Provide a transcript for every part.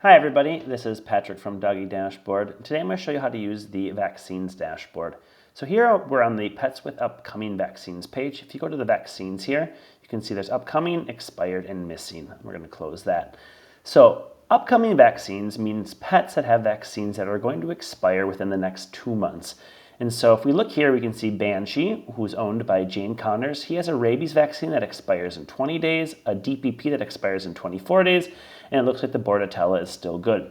Hi everybody, this is Patrick from DoggieDashboard. Today I'm going to show you how to use the vaccines dashboard. So here we're on the Pets with Upcoming Vaccines page. If you go to the vaccines here, you can see there's upcoming, expired, and missing. We're going to close that. So upcoming vaccines means pets that have vaccines that are going to expire within the next 2 months. And so if we look here, we can see Banshee, who's owned by Jane Connors. He has a rabies vaccine that expires in 20 days, a DPP that expires in 24 days, and it looks like the Bordetella is still good.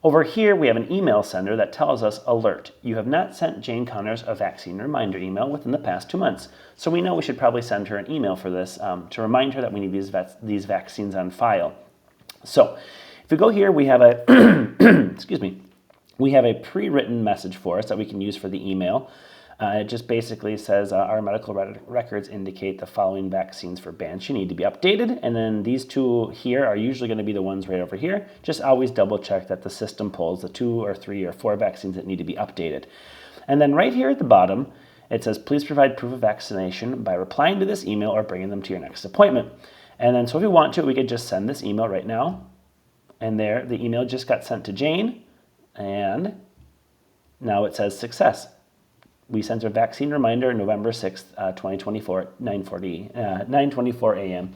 Over here, we have an email sender that tells us, alert, you have not sent Jane Connors a vaccine reminder email within the past 2 months. So we know we should probably send her an email for this to remind her that we need these vaccines on file. So if we go here, we have a, excuse me, we have a pre-written message for us that we can use for the email. It just basically says our medical records indicate the following vaccines for Banshee need to be updated. And then these two here are usually going to be the ones right over here. Just always double check that the system pulls the 2 or 3 or 4 vaccines that need to be updated. And then right here at the bottom, it says, please provide proof of vaccination by replying to this email or bringing them to your next appointment. And then so if we want to, we could just send this email right now. And there, the email just got sent to Jane. And now it says success. We sent a vaccine reminder November 6th, 2024, 9:24 a.m.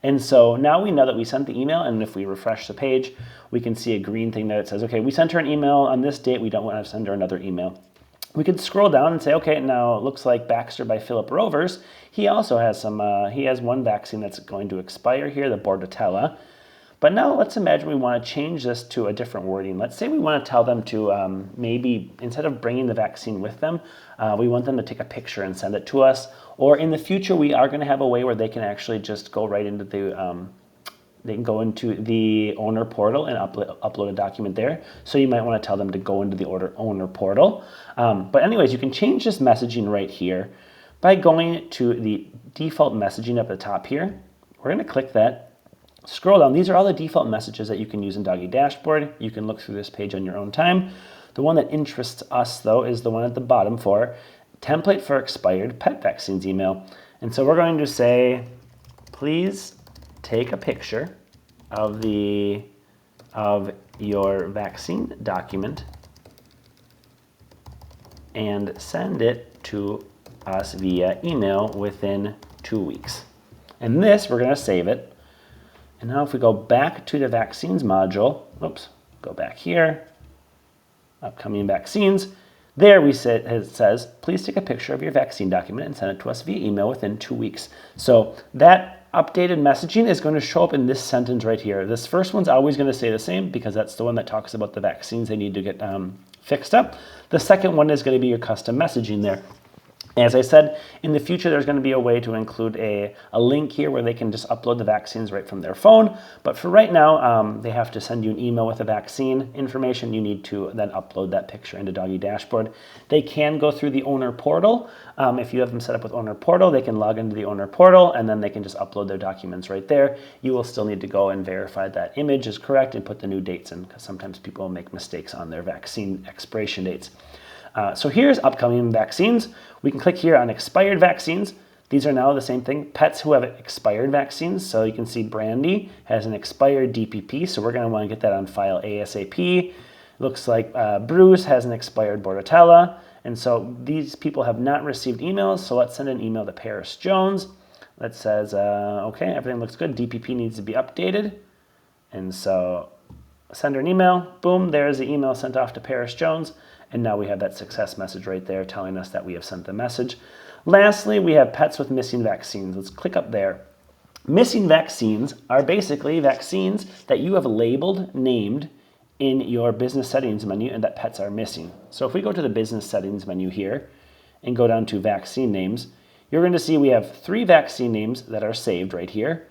And so now we know that we sent the email, and if we refresh the page, we can see a green thing that it says, okay, we sent her an email on this date, we don't want to send her another email. We could scroll down and say, okay, now it looks like Baxter by Philip Rovers. He also has he has one vaccine that's going to expire here, the Bordetella. But now let's imagine we want to change this to a different wording. Let's say we want to tell them to maybe, instead of bringing the vaccine with them, we want them to take a picture and send it to us. Or in the future, we are going to have a way where they can actually just go right into they can go into the owner portal and upload a document there. So you might want to tell them to go into the owner portal. But anyways, you can change this messaging right here by going to the default messaging up at the top here. We're going to click that. Scroll down. These are all the default messages that you can use in DoggieDashboard. You can look through this page on your own time. The one that interests us, though, is the one at the bottom for template for expired pet vaccines email. And so we're going to say, please take a picture of your vaccine document and send it to us via email within 2 weeks. And this, we're going to save it. And now if we go back to the vaccines module, go back here, upcoming vaccines, there it says, please take a picture of your vaccine document and send it to us via email within 2 weeks. So that updated messaging is going to show up in this sentence right here. This first one's always going to stay the same because that's the one that talks about the vaccines they need to get fixed up. The second one is going to be your custom messaging there. As I said, in the future, there's going to be a way to include a link here where they can just upload the vaccines right from their phone. But for right now, they have to send you an email with the vaccine information. You need to then upload that picture into DoggieDashboard. They can go through the owner portal. If you have them set up with owner portal, they can log into the owner portal, and then they can just upload their documents right there. You will still need to go and verify that image is correct and put the new dates in, because sometimes people make mistakes on their vaccine expiration dates. So here's upcoming vaccines. We can click here on expired vaccines. These are now the same thing, pets who have expired vaccines. So you can see Brandy has an expired DPP, so we're going to want to get that on file ASAP. Looks like Bruce has an expired Bordetella. And so these people have not received emails, so let's send an email to Paris Jones that says, okay, everything looks good. DPP needs to be updated. And so send her an email. Boom, there's the email sent off to Paris Jones. And now we have that success message right there telling us that we have sent the message. Lastly, we have pets with missing vaccines. Let's click up there. Missing vaccines are basically vaccines that you have labeled, named in your business settings menu and that pets are missing. So if we go to the business settings menu here and go down to vaccine names, you're going to see we have 3 vaccine names that are saved right here.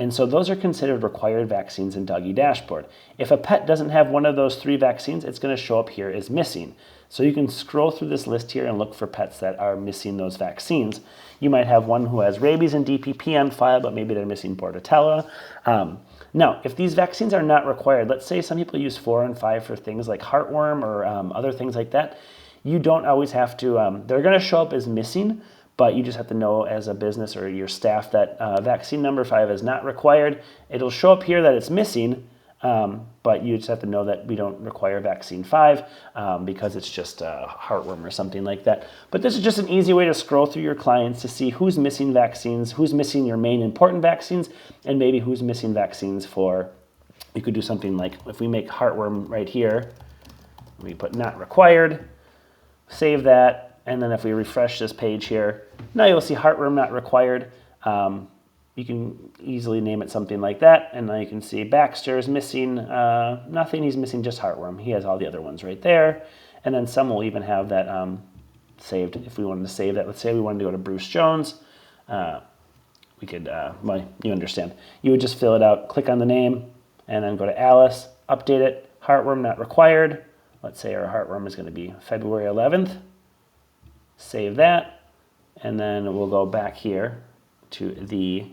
And so those are considered required vaccines in DoggieDashboard. If a pet doesn't have one of those 3 vaccines, it's going to show up here as missing. So you can scroll through this list here and look for pets that are missing those vaccines. You might have one who has rabies and DPP on file, but maybe they're missing Bordetella. Now, if these vaccines are not required, let's say some people use 4 and 5 for things like heartworm or other things like that, you don't always have to, they're going to show up as missing, but you just have to know as a business or your staff that vaccine number 5 is not required. It'll show up here that it's missing, but you just have to know that we don't require vaccine 5 because it's just a heartworm or something like that. But this is just an easy way to scroll through your clients to see who's missing vaccines, who's missing your main important vaccines, and maybe who's missing vaccines for, you could do something like, if we make heartworm right here, we put not required, save that, and then if we refresh this page here, now you'll see heartworm not required. You can easily name it something like that, and now you can see Baxter is missing nothing, he's missing just heartworm. He has all the other ones right there, and then some will even have that saved. If we wanted to save that, let's say we wanted to go to Bruce Jones, we could, well, you understand. You would just fill it out, click on the name, and then go to Alice, update it, heartworm not required. Let's say our heartworm is going to be February 11th. Save that, and then we'll go back here to the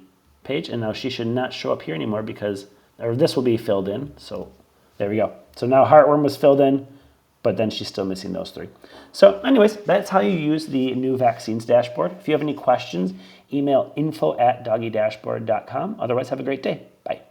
page, and now she should not show up here anymore because, or this will be filled in. So there we go. So now heartworm was filled in, but then she's still missing those 3. So anyways, that's how you use the new vaccines dashboard. If you have any questions, email info@DoggieDashboard.com. Otherwise, have a great day. Bye.